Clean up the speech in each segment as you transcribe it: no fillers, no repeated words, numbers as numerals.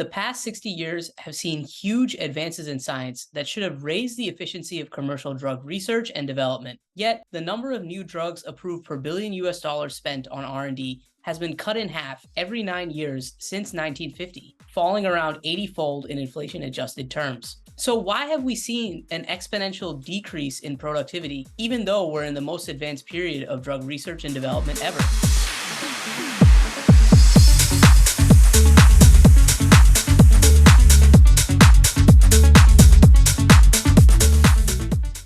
The past 60 years have seen huge advances in science that should have raised the efficiency of commercial drug research and development. Yet, the number of new drugs approved per billion US dollars spent on R&D has been cut in half every 9 years since 1950, falling around 80-fold in inflation-adjusted terms. So why have we seen an exponential decrease in productivity, even though we're in the most advanced period of drug research and development ever?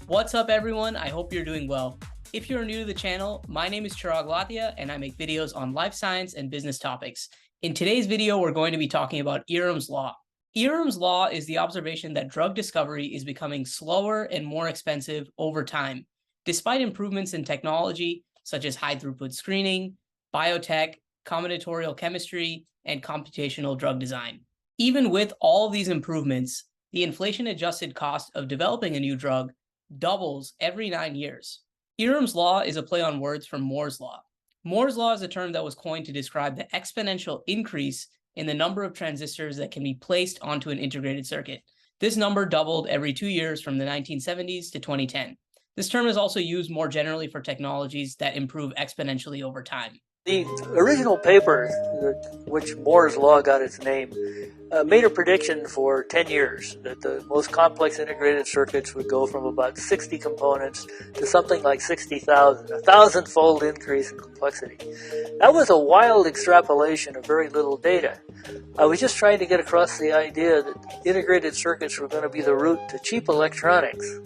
What's up, everyone? I hope you're doing well. If you're new to the channel, my name is Chirag Lathia, and I make videos on life science and business topics. In today's video, we're going to be talking about Eroom's Law. Eroom's Law is the observation that drug discovery is becoming slower and more expensive over time, despite improvements in technology such as high-throughput screening, biotech, combinatorial chemistry, and computational drug design. Even with all of these improvements, the inflation-adjusted cost of developing a new drug doubles every 9 years. Eroom's Law is a play on words from Moore's Law. Moore's Law is a term that was coined to describe the exponential increase in the number of transistors that can be placed onto an integrated circuit. This number doubled every 2 years from the 1970s to 2010. This term is also used more generally for technologies that improve exponentially over time. The original paper, which Moore's Law got its name, made a prediction for 10 years that the most complex integrated circuits would go from about 60 components to something like 60,000, a thousand-fold increase in complexity. That was a wild extrapolation of very little data. I was just trying to get across the idea that integrated circuits were going to be the route to cheap electronics.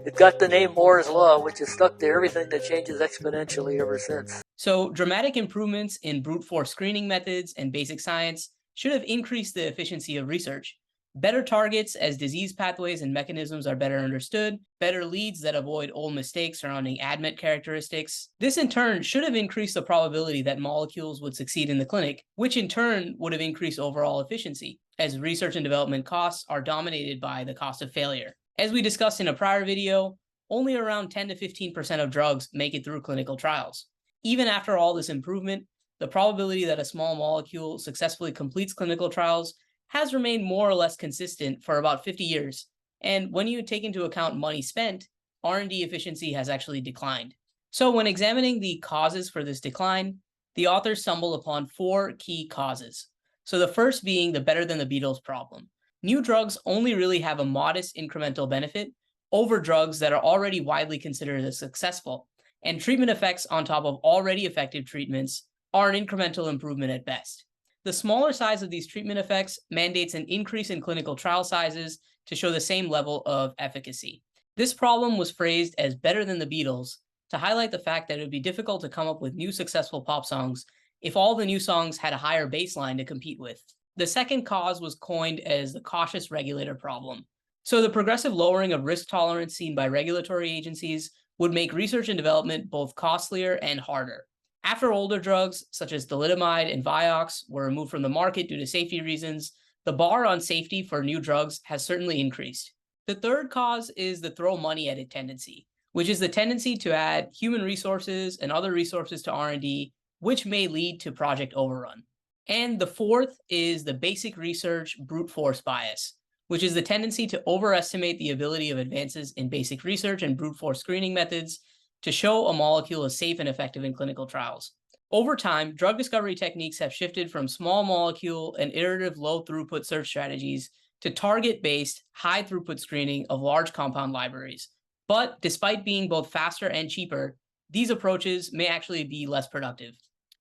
It got the name Moore's Law, which has stuck to everything that changes exponentially ever since. So dramatic improvements in brute force screening methods and basic science should have increased the efficiency of research. Better targets as disease pathways and mechanisms are better understood, better leads that avoid old mistakes surrounding ADMET characteristics. This in turn should have increased the probability that molecules would succeed in the clinic, which in turn would have increased overall efficiency, as research and development costs are dominated by the cost of failure. As we discussed in a prior video, only around 10 to 15% of drugs make it through clinical trials. Even after all this improvement, the probability that a small molecule successfully completes clinical trials has remained more or less consistent for about 50 years. And when you take into account money spent, R&D efficiency has actually declined. So when examining the causes for this decline, the authors stumble upon 4 key causes. So the first being the better than the Beatles problem. New drugs only really have a modest incremental benefit over drugs that are already widely considered as successful, and treatment effects on top of already effective treatments are an incremental improvement at best. The smaller size of these treatment effects mandates an increase in clinical trial sizes to show the same level of efficacy. This problem was phrased as better than the Beatles to highlight the fact that it would be difficult to come up with new successful pop songs if all the new songs had a higher baseline to compete with. The second cause was coined as the cautious regulator problem. So the progressive lowering of risk tolerance seen by regulatory agencies would make research and development both costlier and harder. After older drugs, such as thalidomide and Vioxx, were removed from the market due to safety reasons, the bar on safety for new drugs has certainly increased. The third cause is the throw money at it tendency, which is the tendency to add human resources and other resources to R&D, which may lead to project overrun. And the fourth is the basic research brute force bias, which is the tendency to overestimate the ability of advances in basic research and brute force screening methods to show a molecule is safe and effective in clinical trials. Over time, drug discovery techniques have shifted from small molecule and iterative low throughput search strategies to target-based high throughput screening of large compound libraries. But despite being both faster and cheaper, these approaches may actually be less productive.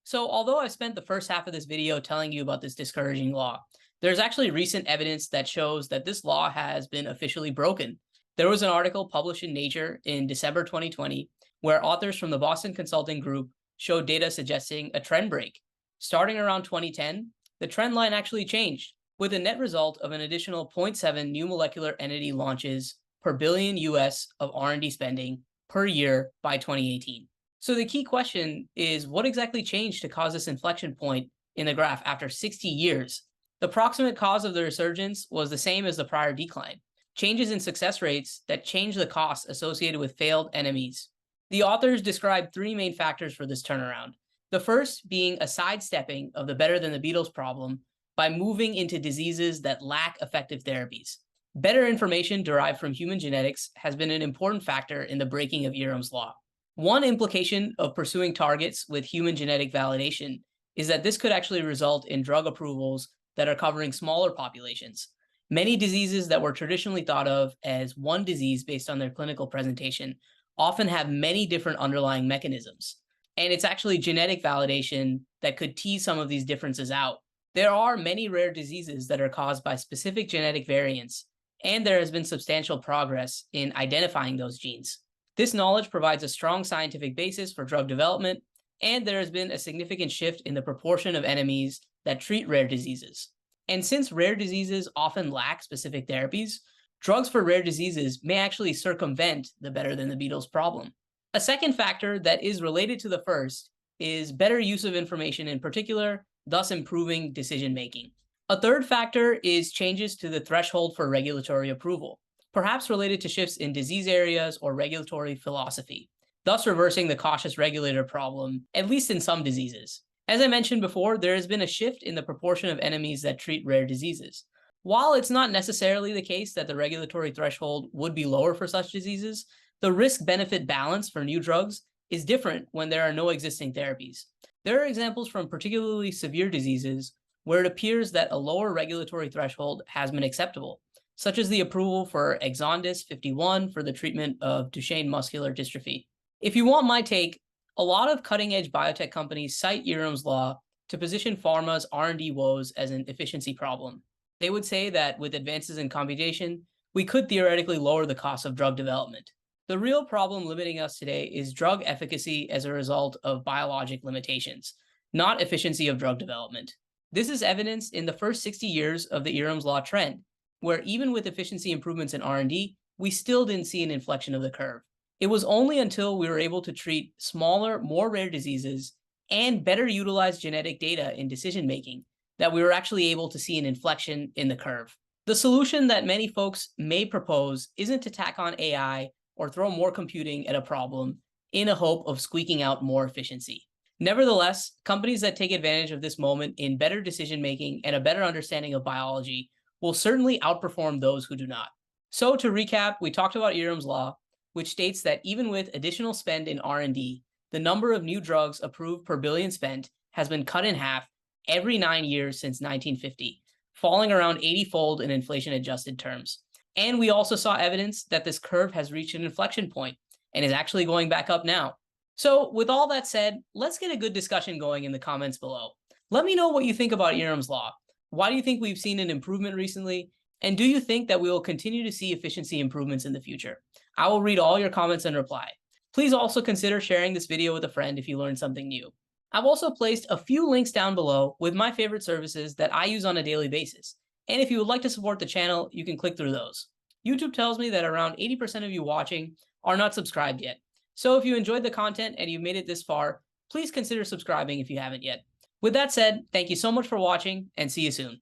So although I've spent the first half of this video telling you about this discouraging law, there's actually recent evidence that shows that this law has been officially broken. There was an article published in Nature in December 2020 where authors from the Boston Consulting Group showed data suggesting a trend break. Starting around 2010, the trend line actually changed, with a net result of an additional 0.7 new molecular entity launches per billion US of R&D spending per year by 2018. So the key question is, what exactly changed to cause this inflection point in the graph after 60 years? The proximate cause of the resurgence was the same as the prior decline: changes in success rates that change the costs associated with failed NMEs. The authors described 3 main factors for this turnaround. The first being a sidestepping of the better than the Beatles problem by moving into diseases that lack effective therapies. Better information derived from human genetics has been an important factor in the breaking of Eroom's Law. One implication of pursuing targets with human genetic validation is that this could actually result in drug approvals that are covering smaller populations. Many diseases that were traditionally thought of as one disease based on their clinical presentation often have many different underlying mechanisms. And it's actually genetic validation that could tease some of these differences out. There are many rare diseases that are caused by specific genetic variants, and there has been substantial progress in identifying those genes. This knowledge provides a strong scientific basis for drug development, and there has been a significant shift in the proportion of enemies that treat rare diseases. And since rare diseases often lack specific therapies, drugs for rare diseases may actually circumvent the better than the Beatles problem. A second factor that is related to the first is better use of information in particular, thus improving decision making. A third factor is changes to the threshold for regulatory approval, perhaps related to shifts in disease areas or regulatory philosophy, thus reversing the cautious regulator problem, at least in some diseases. As I mentioned before, there has been a shift in the proportion of enemies that treat rare diseases. While it's not necessarily the case that the regulatory threshold would be lower for such diseases, the risk-benefit balance for new drugs is different when there are no existing therapies. There are examples from particularly severe diseases where it appears that a lower regulatory threshold has been acceptable, such as the approval for Exondys 51 for the treatment of Duchenne muscular dystrophy. If you want my take, a lot of cutting-edge biotech companies cite Eroom's Law to position pharma's R&D woes as an efficiency problem. They would say that with advances in computation, we could theoretically lower the cost of drug development. The real problem limiting us today is drug efficacy as a result of biologic limitations, not efficiency of drug development. This is evidenced in the first 60 years of the Eroom's Law trend, where even with efficiency improvements in R&D, we still didn't see an inflection of the curve. It was only until we were able to treat smaller, more rare diseases and better utilize genetic data in decision-making that we were actually able to see an inflection in the curve. The solution that many folks may propose isn't to tack on AI or throw more computing at a problem in a hope of squeaking out more efficiency. Nevertheless, companies that take advantage of this moment in better decision-making and a better understanding of biology will certainly outperform those who do not. So to recap, we talked about Eroom's Law, which states that even with additional spend in R&D, the number of new drugs approved per billion spent has been cut in half every 9 years since 1950, falling around 80-fold in inflation-adjusted terms. And we also saw evidence that this curve has reached an inflection point and is actually going back up now. So with all that said, let's get a good discussion going in the comments below. Let me know what you think about Eroom's Law. Why do you think we've seen an improvement recently? And do you think that we will continue to see efficiency improvements in the future? I will read all your comments and reply. Please also consider sharing this video with a friend if you learned something new. I've also placed a few links down below with my favorite services that I use on a daily basis. And if you would like to support the channel, you can click through those. YouTube tells me that around 80% of you watching are not subscribed yet. So if you enjoyed the content and you made it this far, please consider subscribing if you haven't yet. With that said, thank you so much for watching and see you soon.